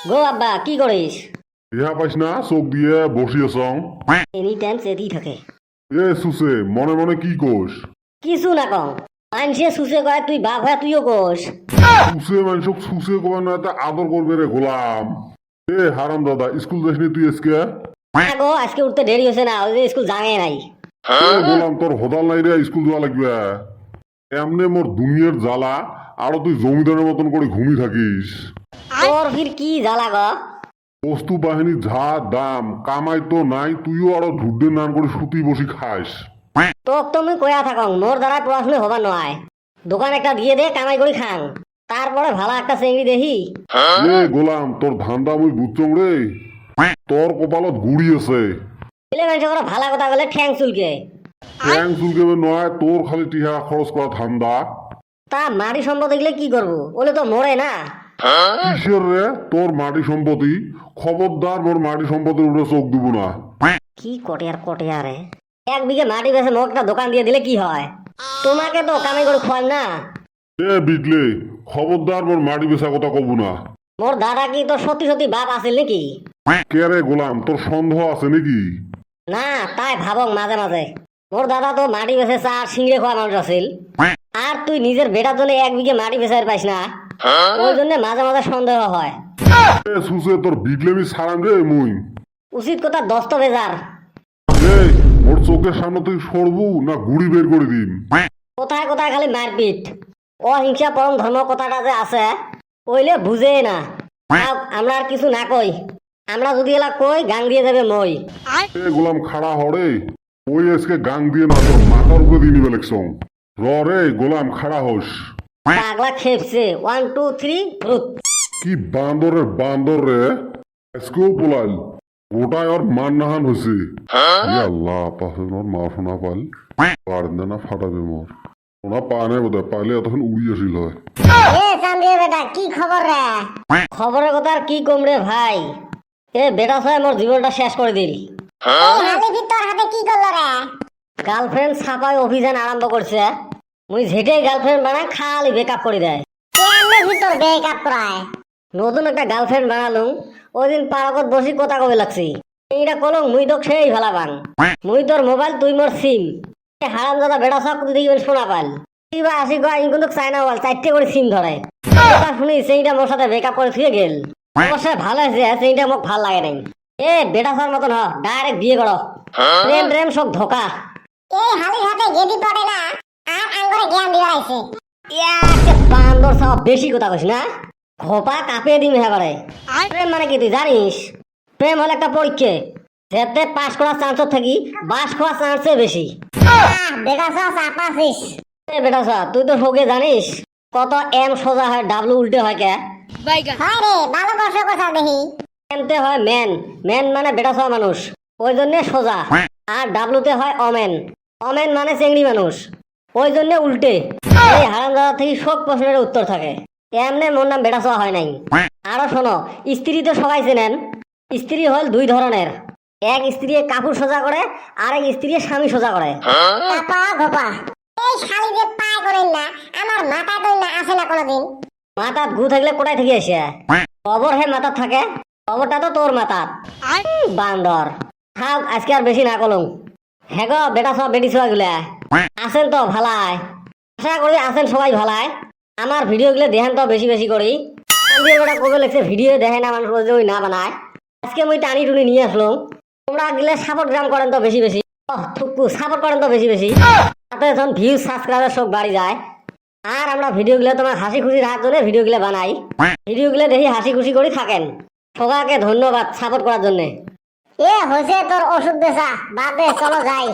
গো আব্বা কি করিস? ইহা পাইস না চোখ দিয়ে বসিয়েছ। এনি টাইম চেতেই থাকে। এ সুসে মনে মনে কি কোষ? কিছু না কম মানুষে সুসে কয়, তুই বাপ হয়ে তুইও কোষ। সুসে মানুষক সুসে কবার না তা আদর করবে রে গোলাম। এ হারাম দাদা স্কুল যাসনি তুই আজকে? গো আজকে উঠতে দেরি হয়েছে না, ওই যে স্কুল জানে নাই। গোলাম তোর হদাল নাই রে স্কুল যাওয়া লাগবে। এমনে মোর দুনিয়ার জ্বালা আরো তুই জমিদারের মতন করে ঘুমি থাকিস। তোর ফির কি জ্বালা গো? বস্তু বাহিনী যা দাম কামাই তো নাই, তুইও আরো ধুড্ডের নান করে সুতি বসি খাস। তোক তুমি কয়া থাকং মোর দ্বারা পড়াশুনো হবার নয়। দোকান একটা দিয়ে দে কামাই করি খাং, তারপরে ভালো একটা চেংড়ি দেখি। এ গোলাম তোর ধান্দা মুই বুঝছং রে, তোর কপালত গুড়ি আছে। ছেলে মানুষ করে ভালো কথা বলে ঠ্যাং চুলকে। ট্যাং চুলকেবে নয়, তোর খালি টিহা খরচ করা ধান্দা। তা মাটি সম্পদ দেখলে কি করবো, ওলে তো মরে না। কিসের রে তোর মাটি সম্পত্তি? খবরদার মোর মাটি সম্পত্তির উপরে চোখ দিব না। কি কটে রে, 1 বিঘে মাটি বেছে মোক একটা দোকান দিয়ে দিলে কি হয়? তোমাকে তো কামাই করে খোয়াল না। এ বিটলে খবরদার মোর মাটি বেচা কথা কব না। মোর দাদা কি তো সত্যি সত্যি বাপ আছিল নাকি? কে রে গোলাম তোর সন্দেহ আছে নাকি? না তাই ভাবক মাঝে মাঝে মোর দাদা তো মাটি বেছে চা সিংড়ে খাওয়া মানুষ আছিল। আর তুই নিজের বেটার জন্য 1 বিঘে মাটি বেচার পাইস না, ওই জন্য মাঝে মাঝে সন্দেহ হয়। এ সুসে তোর বিটলেমি ছাড়ান রে মুই। উচিত কথা দস্ত বেজার। এই মোর চোখের সামনে তুই সরবু না গুড়ি বের করে দিন। কোথায় কোথায় খালি মারপিট, অহিংসা পরম ধর্ম কথাটা যে আছে ওইলে বুঝে না। আমরা আর কিছু না কই, আমরা যদি এলা কই গাং দিয়ে যাবে মই। এ গোলাম খাড়া হরে, ওই আজকে গাং দিয়ে না তোর মাথার উপরে দিয়ে নিবে লেখছং। র রে গোলাম খাড়া হোস। পাগলা খেপছে 1 2 3 রুত। কি বান্দরের বান্দর রে, আজকেও পোলাইল গোটায় ওর মান নাহান হয়েছে। আল্লাহ পাশে মোর মা শোনা পাল পারেন না ফাটাবে মোর শোনা পা নাই বোধ পাইলে এতক্ষণ উড়ি আসিল হয়। এ চান্দিয়া বেটা কি খবর রে? খবরের কথা আর কি কম রে ভাই, এ বেটা ছয় মোর জীবনটা শেষ করে দিল। গার্লফ্রেন্ড ছাপাই অভিযান আরম্ভ করছে। মুই যেটাই গার্লফ্রেন্ড বানাই খালি বেকআপ করে দেয়। নতুন একটা গার্লফ্রেন্ড বানালুম, ওই দিন পার্কত বসি কথা কবে লাগছি। এইটা কলং মুই তোক সেই ভালা বান, মুই তোর মোবাইল তুই মোর সিম। হারাম দাদা বেটা সব দিকে শোনা পাল কিবা আসি গো আইন কিন্তু চাইনা বল 4টে করে সিম ধরে। শুনি সেইটা মোর সাথে বেকআপ করে থুয়ে গেল। অবশ্যই ভালো হয়েছে, সেইটা মোক ভাল লাগে নাই। এ বেটা সার মতন হ ডাইরেক্ট বিয়ে করো, প্রেম প্রেম সব ধোকা। এই হালি হাতে গেদি পড়ে না আর আঙ্গরে জ্ঞান দিবার আইছে। বান্দর সব বেশি কথা কইস না, খোপা কাঁপিয়ে দিম এবারে। প্রেম মানে কি তুই জানিস? প্রেম হলো একটা পরীক্ষা, যেতে পাস করার চান্স থাকি বাস করার চান্সে বেশি। বেটা সা চাপাছিস। বেটা সা তুই তো হোকে জানিস কত এম সোজা হয় ডাব্লু উল্টে হয় কে? হয় রে ভালো বর্ষ কথা দেখি। এমতে হয় ম্যান, ম্যান মানে বেটা সা মানুষ, ওই জন্য সোজা। আর ডাব্লুতে হয় অমেন, অমেন মানে চেংড়ি মানুষ, ওই জন্য উল্টে। এই হারামজাদা থেকে সব প্রশ্নের উত্তর থাকে। এমনে মোর নাম বেটা সওয়া হয় নাই। আরো শোনো, স্ত্রী তো সবাই চেনেন। স্ত্রী হল 2 ধরনের, এক স্ত্রী কাপড় সোজা করে, আরেক স্ত্রী স্বামী সোজা করে। আপা গোপা এই শালি যে পায় করেন না আমার মাথা তো না আসে না কোনোদিন। মাথাত গু থাকলে কোটায় থেকে আসে? কবর হে মাথাত থাকে, কবরটা তো তোর মাথাত। বান্দর থাক আজকে আর বেশি না কলম। হ্যাঁ গো বেটা সব বেটি ছোয়া গুলা আছেন তো ভালাই? আশা করি আছেন সবাই ভালাই। আমার ভিডিও গুলো দেখেন তো বেশি বেশি করি। বেটা কবে লেগছে ভিডিও দেখে না মানুষ ওই না বানায়। আজকে মুই টানি টুনি নিয়ে আসলাম, তোমরা গেলে সাপোর্ট গ্রাম করেন তো বেশি বেশি। সাপোর্ট করেন তো বেশি বেশি, তাতে এখন ভিউজ সাবস্ক্রাইবার সব বাড়ি যায়। আর আমরা ভিডিও গুলো তোমার হাসি খুশি রাখার জন্য ভিডিও গুলো বানাই। ভিডিও গুলো দেখি হাসি খুশি করে থাকেন। সবাইকে ধন্যবাদ সাপোর্ট করার জন্য। এ হয়েছে তোর ওষুধ বেচা, বাদ দে চলো যাই।